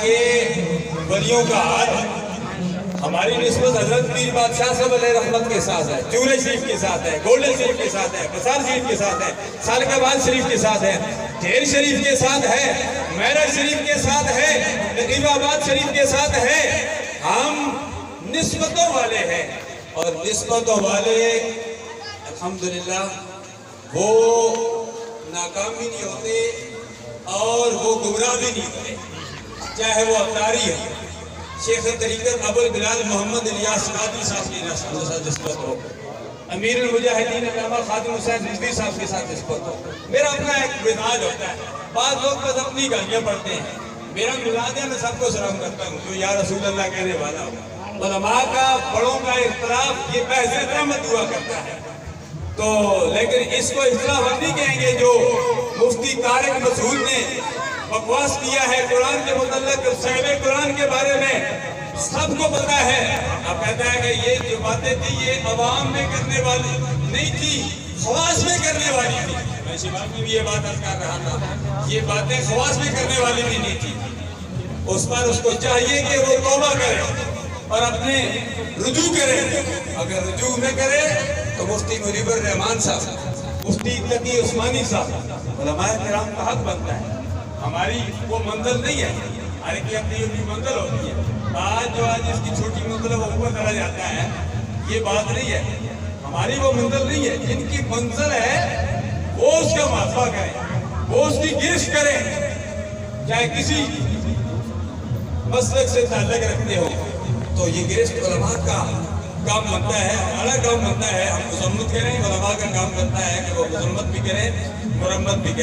یہ ولیوں کا حال ہماری نسبت حضرت پیر بادشاہ صاحب علیہ رحمت کے ساتھ ہے، چورے شریف کے ساتھ ہے، گولڈن شریف کے ساتھ ہے، بسار شریف کے ساتھ ہے، سالکاباد شریف کے ساتھ ہے، ڈھیر شریف کے ساتھ ہے، میرج شریف کے ساتھ ہے، نقیب آباد شریف کے ساتھ ہے۔ ہم نسبتوں والے ہیں، اور نسبتوں والے الحمدللہ وہ ناکام بھی نہیں ہوتے اور وہ گمراہ بھی نہیں ہوتے، چاہے وہ اتاری ہے، شیخ طریقت ابو البلال محمد الیاس قادری صاحب کی نسبت ہو، امیر المجاہدین علامہ خادم حسین رضوی صاحب کے ساتھ نسبت ہو۔ میرا اپنا ایک مزاج ہوتا ہے، بعض لوگ بس اپنی گالیاں پڑھتے ہیں، میرا مزاج ہے میں سب کو سلام کرتا ہوں جو یا رسول اللہ کہنے والا ہو۔ علماء کا بڑوں کا اختلاف یہ بحث رحمت ہوا کرتا ہے، تو لیکن اس کو اختلاف ہم نہیں کہیں گے جو مفتی طارق مسعود نے بکواس کیا ہے قرآن کے متعلق، صاحب قرآن کے بارے میں سب کو پتا ہے۔ اب کہتا ہے کہ یہ جو باتیں تھی یہ عوام میں کرنے والی نہیں تھی، خواص میں کرنے والی تھی۔ میں شباب میں بھی یہ بات عرض کر رہا تھا، یہ باتیں خواص میں کرنے والی بھی نہیں تھی۔ اس پر اس کو چاہیے کہ وہ توبہ کرے اور اپنے رجوع کرے، اگر رجوع نہ کرے تو مفتی مجیب الرحمان صاحب، مفتی تقی عثمانی صاحب، علماء کرام کا حق بنتا ہے۔ ہماری وہ منزل نہیں ہے، ہر ایک کی اپنی منزل ہوتی ہے۔ آج اس کی چھوٹی منزل ہے وہ اوپر چلا جاتا ہے، یہ بات نہیں ہے، ہماری وہ منزل نہیں ہے۔ جن کی منزل ہے وہ اس کا محافظہ کریں، وہ اس کی گرفت کریں، چاہے کسی مسلک سے تعلق رکھتے ہو، تو یہ گرفت علماء کا کام بنتا ہے، ہمارا کام بنتا ہے ہم مذمت کریں، علماء کا کام بنتا ہے کہ وہ مذمت بھی کریں، مرمت بھی کریں۔